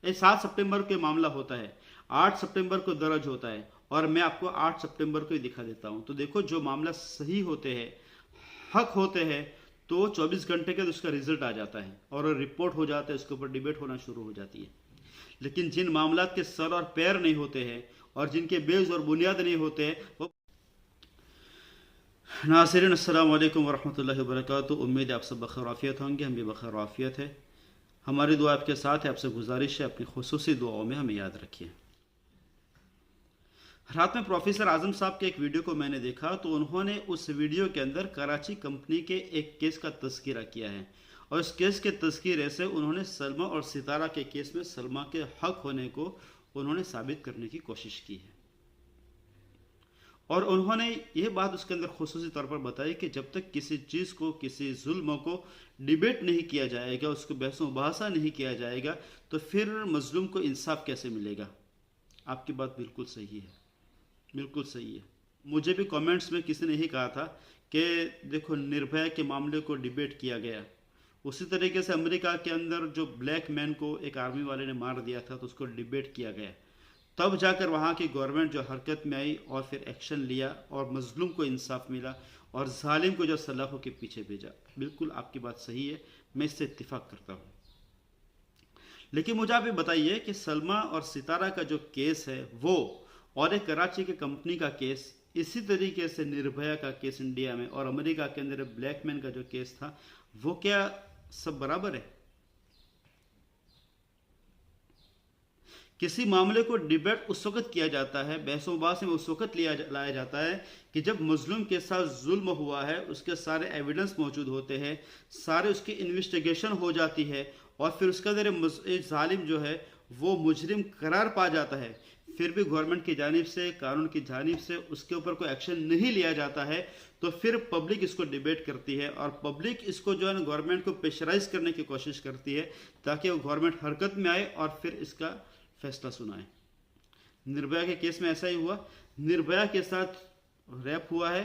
ये 7 सितंबर को मामला होता है, 8 सितंबर को दर्ज होता है, और मैं आपको 8 सितंबर को ही दिखा देता हूं। तो देखो, जो मामला सही होते हैं, हक होते हैं, तो 24 घंटे के उसका रिजल्ट आ जाता है और रिपोर्ट हो जाता है, उसके ऊपर डिबेट होना शुरू हो जाती है। लेकिन जिन मामलात के सर और पैर नहीं होते हैं और जिनके बेस और बुनियाद नहीं होते हैं, वो नासिरीन अस्सलाम वालेकुम वरहमतुल्लाहि वबरकातुहू। उम्मीद है आप सब बखैर आफियत होंगे, हम भी बखैर आफियत है। हमारी दुआ आपके साथ है, आपसे गुजारिश है अपनी खुसूसी दुआओं में हमें याद रखिए। रात में प्रोफेसर आजम साहब के एक वीडियो को मैंने देखा, तो उन्होंने उस वीडियो के अंदर कराची कंपनी के एक केस का तज़किरा किया है, और इस केस के तज़किरे से उन्होंने सलमा और सितारा के केस में सलमा के हक होने को उन्होंने साबित करने की कोशिश की है। और उन्होंने ये बात उसके अंदर खुसूसी तौर पर बताई कि जब तक किसी चीज़ को, किसी जुल्म को डिबेट नहीं किया जाएगा, उसको बहसों बहसा नहीं किया जाएगा, तो फिर मजलूम को इंसाफ कैसे मिलेगा। आपकी बात बिल्कुल सही है, बिल्कुल सही है। मुझे भी कमेंट्स में किसी ने ही कहा था कि देखो, निर्भया के मामले को डिबेट किया गया, उसी तरीके से अमेरिका के अंदर जो ब्लैक मैन को एक आर्मी वाले ने मार दिया था, तो उसको डिबेट किया गया, तब जाकर वहाँ की गवर्नमेंट जो हरकत में आई और फिर एक्शन लिया और मजलूम को इंसाफ मिला और जालिम को जो सलाखों के पीछे भेजा। बिल्कुल आपकी बात सही है, मैं इससे इत्तेफाक करता हूँ। लेकिन मुझे आप ये बताइए कि सलमा और सितारा का जो केस है वो, और एक कराची के कंपनी का केस, इसी तरीके से निर्भया का केस इंडिया में और अमेरिका के अंदर ब्लैकमैन का जो केस था, वो क्या सब बराबर है? किसी मामले को डिबेट उस वक्त किया जाता है, बहसों बहस में उस वक्त लाया जाता है कि जब मजलूम के साथ जुल्म हुआ है, उसके सारे एविडेंस मौजूद होते हैं, सारे उसकी इन्वेस्टिगेशन हो जाती है, और फिर उसके अंदर जालिम जो है वो मुजरिम करार पा जाता है, फिर भी गवर्नमेंट की जानिब से, कानून की जानिब से उसके ऊपर कोई एक्शन नहीं लिया जाता है, तो फिर पब्लिक इसको डिबेट करती है और पब्लिक इसको जो है ना गवर्नमेंट को प्रेशराइज करने की कोशिश करती है, ताकि वो गवर्नमेंट हरकत में आए और फिर इसका फैसला सुनाए। निर्भया के केस में ऐसा ही हुआ। निर्भया के साथ रेप हुआ है,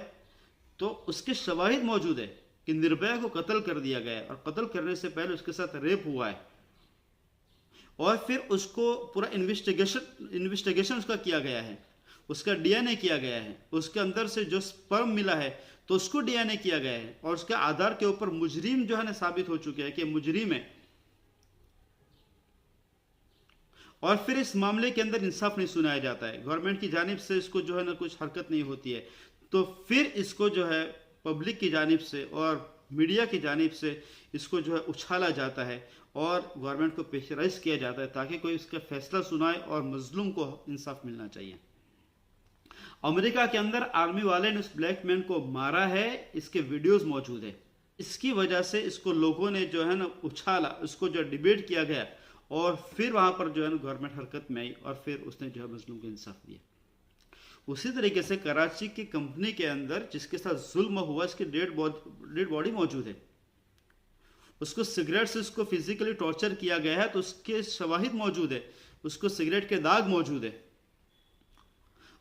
तो उसके शवाहिद मौजूद है कि निर्भया को कत्ल कर दिया गया है, और कत्ल करने से पहले उसके साथ रेप हुआ है, और फिर उसको पूरा इन्वेस्टिगेशन उसका किया गया है, उसका डीएनए किया गया है, उसके अंदर से जो स्पर्म मिला है तो उसको डीएनए किया गया है, और उसके आधार के ऊपर मुजरिम जो है ना साबित हो चुके हैं कि मुजरिम है। और फिर इस मामले के अंदर इंसाफ नहीं सुनाया जाता है, गवर्नमेंट की जानिब से इसको जो है ना कुछ हरकत नहीं होती है, तो फिर इसको जो है पब्लिक की जानिब से और मीडिया की जानिब से इसको जो है उछाला जाता है और गवर्नमेंट को प्रेशराइज किया जाता है, ताकि कोई इसका फैसला सुनाए और मजलूम को इंसाफ मिलना चाहिए। अमेरिका के अंदर आर्मी वाले ने उस ब्लैक मैन को मारा है, इसके वीडियोस मौजूद है। इसकी वजह से इसको लोगों ने जो है ना उछाला, उसको जो डिबेट किया गया, और फिर वहां पर जो है ना गवर्नमेंट हरकत में आई और फिर उसने जो है मजलूम को इंसाफ दिया। उसी तरीके से कराची की कंपनी के अंदर जिसके साथ जुल्म हुआ, इसकी डेड बॉडी मौजूद है, उसको सिगरेट से उसको फिजिकली टॉर्चर किया गया है, तो उसके शवाहिद मौजूद है, उसको सिगरेट के दाग मौजूद है,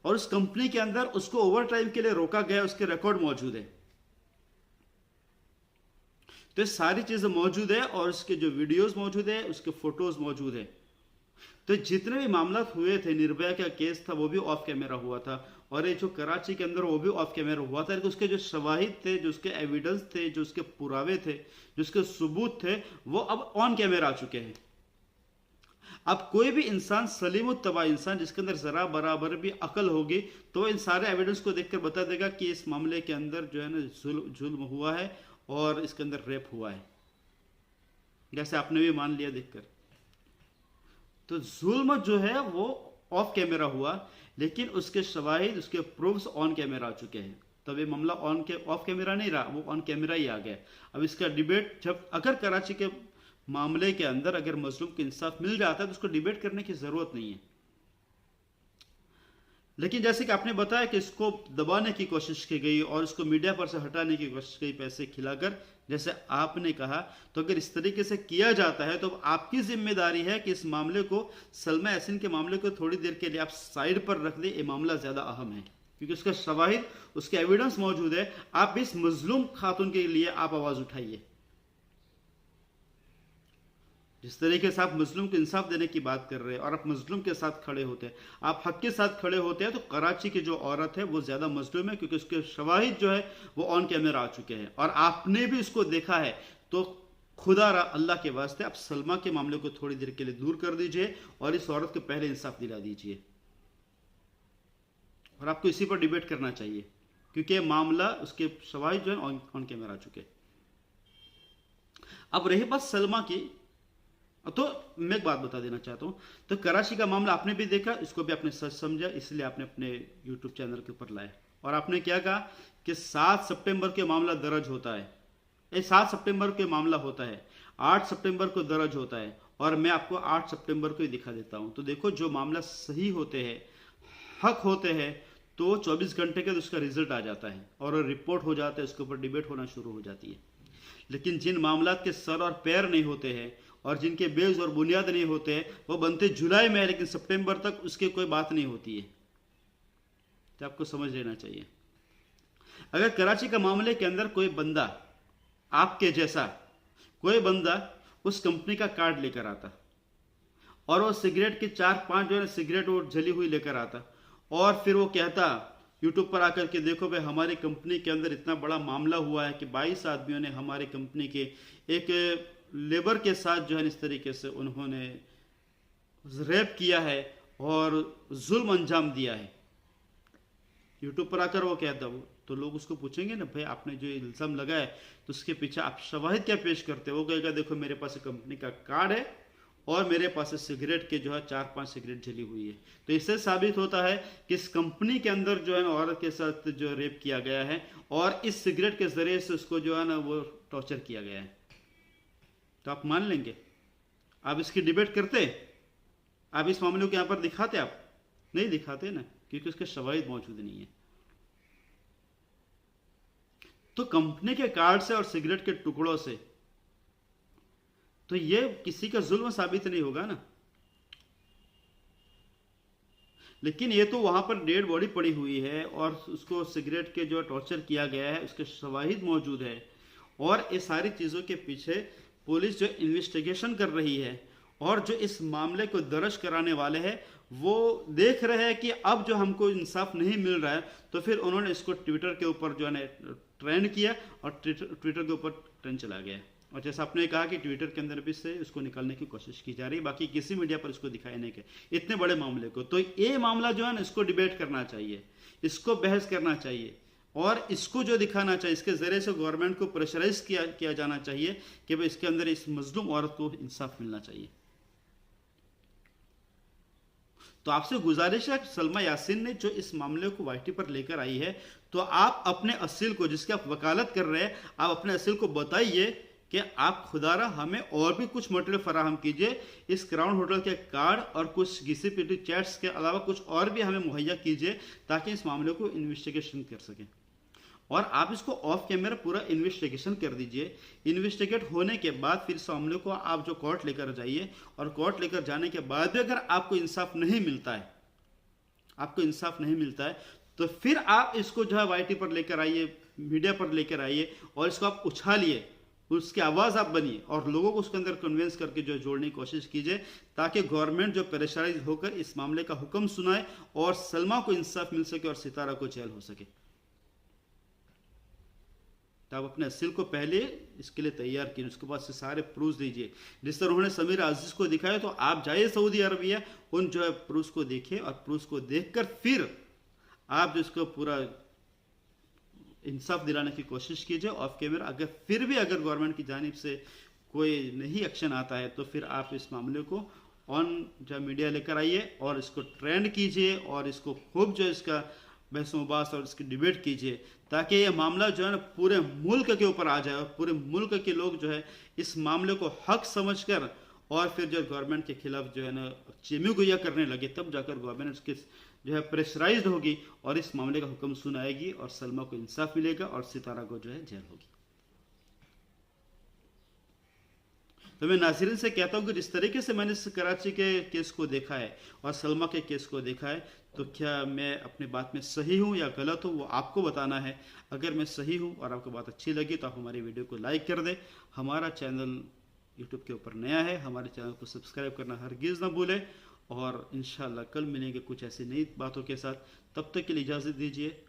और उस कंपनी के अंदर उसको ओवर टाइम के लिए रोका गया, उसके रिकॉर्ड मौजूद है। तो ये सारी चीजें मौजूद है, और उसके जो वीडियोस मौजूद है, उसके फोटोज मौजूद है। तो जितने भी मामला हुए थे, निर्भया का केस था वो भी ऑफ कैमरा हुआ था, और ये जो कराची के अंदर वो भी ऑफ कैमरा हुआ था। उसके जो शवाहिद थे, जो उसके एविडेंस थे, जो उसके पुरावे थे, जो उसके सबूत थे, वो अब ऑन कैमरा आ चुके हैं। अब कोई भी इंसान, सलीम तबा इंसान जिसके अंदर जरा बराबर भी अकल होगी, तो इन सारे एविडेंस को देखकर बता देगा कि इस मामले के अंदर जो है ना जुल्म हुआ है और इसके अंदर रेप हुआ है, जैसे आपने भी मान लिया देखकर। तो जुल्म जो है वो ऑफ कैमरा हुआ, लेकिन उसके शवाहिद, उसके प्रूफ्स ऑन कैमरा आ चुके हैं। तब ये मामला ऑफ कैमरा नहीं रहा, वो ऑन कैमरा ही आ गया। अब इसका डिबेट जब अगर कराची के मामले के अंदर अगर मजलूम को इंसाफ मिल जाता है, तो उसको डिबेट करने की जरूरत नहीं है। लेकिन जैसे कि आपने बताया कि इसको दबाने की कोशिश की गई और इसको मीडिया पर से हटाने की कोशिश की, पैसे खिलाकर, जैसे आपने कहा, तो अगर इस तरीके से किया जाता है, तो आपकी जिम्मेदारी है कि इस मामले को, सलमा यासीन के मामले को थोड़ी देर के लिए आप साइड पर रख दें। ये मामला ज्यादा अहम है, क्योंकि उसका शवाहिद, उसके एविडेंस मौजूद है। आप इस मजलूम खातून के लिए आप आवाज उठाइए। जिस तरीके से आप मजलूम को इंसाफ देने की बात कर रहे हैं और आप मजलूम के साथ खड़े होते हैं, आप हक के साथ खड़े होते हैं, तो कराची की जो औरत है वो ज्यादा मजलूम है, क्योंकि उसके शवाहिद जो है वो ऑन कैमरा आ चुके हैं और आपने भी इसको देखा है। तो खुदा रा अल्लाह के वास्ते आप सलमा के मामले को थोड़ी देर के लिए दूर कर दीजिए और इस औरत को पहले इंसाफ दिला दीजिए। और आपको इसी पर डिबेट करना चाहिए, क्योंकि ये मामला उसके शवाहिद जो है ऑन कैमरा आ चुके। अब रही बात सलमा की, तो मैं एक बात बता देना चाहता हूं। तो कराची का मामला आपने भी देखा, इसको भी आपने सच समझा, इसलिए आपने अपने यूट्यूब चैनल के ऊपर लाया और आपने क्या कहा कि 7 सितंबर के मामला दर्ज होता है। 7 सितंबर के मामला होता है, 8 सितंबर को दर्ज होता है और मैं आपको 8 सितंबर को ही दिखा देता हूं। तो देखो, जो मामला सही होते हैं, हक होते हैं, तो 24 घंटे के उसका रिजल्ट आ जाता है और रिपोर्ट हो जाता है, उसके ऊपर डिबेट होना शुरू हो जाती है। लेकिन जिन मामलात के सर और पैर नहीं होते हैं और जिनके बेस और बुनियाद नहीं होते हैं, वो बनते जुलाई में है, लेकिन सितंबर तक उसकी कोई बात नहीं होती है। तो आपको समझ लेना चाहिए। अगर कराची का मामले के अंदर कोई बंदा, आपके जैसा कोई बंदा उस कंपनी का कार्ड लेकर आता और वो सिगरेट की 4-5 जो है सिगरेट वो जली हुई लेकर आता और फिर वो कहता यूट्यूब पर आकर के, देखो भाई हमारी कंपनी के अंदर इतना बड़ा मामला हुआ है कि 22 आदमियों ने हमारी कंपनी के एक लेबर के साथ जो है इस तरीके से उन्होंने रेप किया है और जुल्म अंजाम दिया है। यूट्यूब पर आकर वो कहता वो, तो लोग उसको पूछेंगे ना, भाई आपने जो इल्जाम लगाया तो उसके पीछे आप शवाहिद क्या पेश करते हो? वो कहेगा देखो मेरे पास कंपनी का कार्ड है और मेरे पास सिगरेट के जो है 4-5 सिगरेट जली हुई है। तो इससे साबित होता है कि इस कंपनी के अंदर जो है ना औरत के साथ जो रेप किया गया है और इस सिगरेट के जरिए से उसको जो है ना वो टॉर्चर किया गया है। तो आप मान लेंगे? आप इसकी डिबेट करते? आप इस मामले को यहां पर दिखाते? आप नहीं दिखाते ना, क्योंकि उसके शवाहिद मौजूद नहीं है। तो कंपनी के कार्ड से और सिगरेट के टुकड़ों से तो ये किसी का जुल्म साबित नहीं होगा ना। लेकिन ये तो वहां पर डेड बॉडी पड़ी हुई है और उसको सिगरेट के जो टॉर्चर किया गया है उसके शवाहिद मौजूद है और ये सारी चीजों के पीछे पुलिस जो इन्वेस्टिगेशन कर रही है और जो इस मामले को दर्ज कराने वाले हैं वो देख रहे हैं कि अब जो हमको इंसाफ नहीं मिल रहा है, तो फिर उन्होंने इसको ट्विटर के ऊपर जो है ट्रेंड किया और ट्विटर के ऊपर ट्रेंड चला गया। और जैसा आपने कहा कि ट्विटर के अंदर भी से इसको निकालने की कोशिश की जा रही है, बाकी किसी मीडिया पर इसको दिखाया नहीं गया इतने बड़े मामले को। तो ये मामला जो है ना इसको डिबेट करना चाहिए, इसको बहस करना चाहिए और इसको जो दिखाना चाहिए, इसके जरिए से गवर्नमेंट को प्रेशराइज किया जाना चाहिए कि भाई इसके अंदर इस मजलूम औरत को इंसाफ मिलना चाहिए। तो आपसे गुजारिश है, सलमा यासीन ने जो इस मामले को वाईटी पर लेकर आई है, तो आप अपने असील को, जिसकी आप वकालत कर रहे हैं, आप अपने असील को बताइए कि आप खुदारा हमें और भी कुछ मटेरियल फराहम कीजिए, इस क्राउन होटल के कार्ड और कुछ घिसी-पिटी चैट्स के अलावा कुछ और भी हमें मुहैया कीजिए ताकि इस मामले को इन्वेस्टिगेशन कर सकें। और आप इसको ऑफ कैमरा पूरा इन्वेस्टिगेशन कर दीजिए। इन्वेस्टिगेट होने के बाद फिर इस मामले को आप जो कोर्ट लेकर जाइए और कोर्ट लेकर जाने के बाद भी अगर आपको इंसाफ नहीं मिलता है, तो फिर आप इसको जो है वाईटी पर लेकर आइए, मीडिया पर लेकर आइए और इसको आप उछालिए, उसकी आवाज़ आप बनिए और लोगों को उसके अंदर कन्विंस करके जो जोड़ने की कोशिश कीजिए ताकि गवर्नमेंट जो प्रेशराइज होकर इस मामले का हुक्म सुनाए और सलमा को इंसाफ मिल सके और सितारा को जेल हो सके। तो आप अपने असील को पहले इसके लिए तैयार कीजिए, उसके बाद से सारे प्रूफ दीजिए। जिस तरह उन्होंने समीर अजीज को दिखाया, तो आप जाइए सऊदी अरबिया, उन जो है प्रूफ को देखिए और प्रूफ को देखकर फिर आप जिसको पूरा इंसाफ दिलाने की कोशिश कीजिए ऑफ कैमरा। अगर फिर भी अगर गवर्नमेंट की जानिब से कोई नहीं एक्शन आता है तो फिर आप इस मामले को ऑन जो मीडिया लेकर आइए और इसको ट्रेंड कीजिए और इसको खूब जो इसका बहस मुबास और इसकी डिबेट कीजिए ताकि ये मामला जो है ना पूरे मुल्क के ऊपर आ जाए और पूरे मुल्क के लोग जो है इस मामले को हक समझकर और फिर जो गवर्नमेंट के खिलाफ जो है ना चेमी गुया करने लगे, तब जाकर गवर्नमेंट उसके जो है प्रेशराइज्ड होगी और इस मामले का हुक्म सुनाएगी और सलमा को इंसाफ मिलेगा और सितारा को जो है जेल होगी। तो मैं नाज़रीन से कहता हूं कि जिस तरीके से मैंने इस कराची के केस को देखा है और सलमा के केस को देखा है, तो क्या मैं अपनी बात में सही हूं या गलत हूं वो आपको बताना है। अगर मैं सही हूं और आपको बात अच्छी लगी तो आप हमारी वीडियो को लाइक कर दें, हमारा चैनल यूट्यूब के ऊपर नया है, हमारे चैनल को सब्सक्राइब करना हरगिज़ ना भूलें। और इंशाल्लाह कल मिलेंगे कुछ ऐसी नई बातों के साथ। तब तक के लिए इजाज़त दीजिए।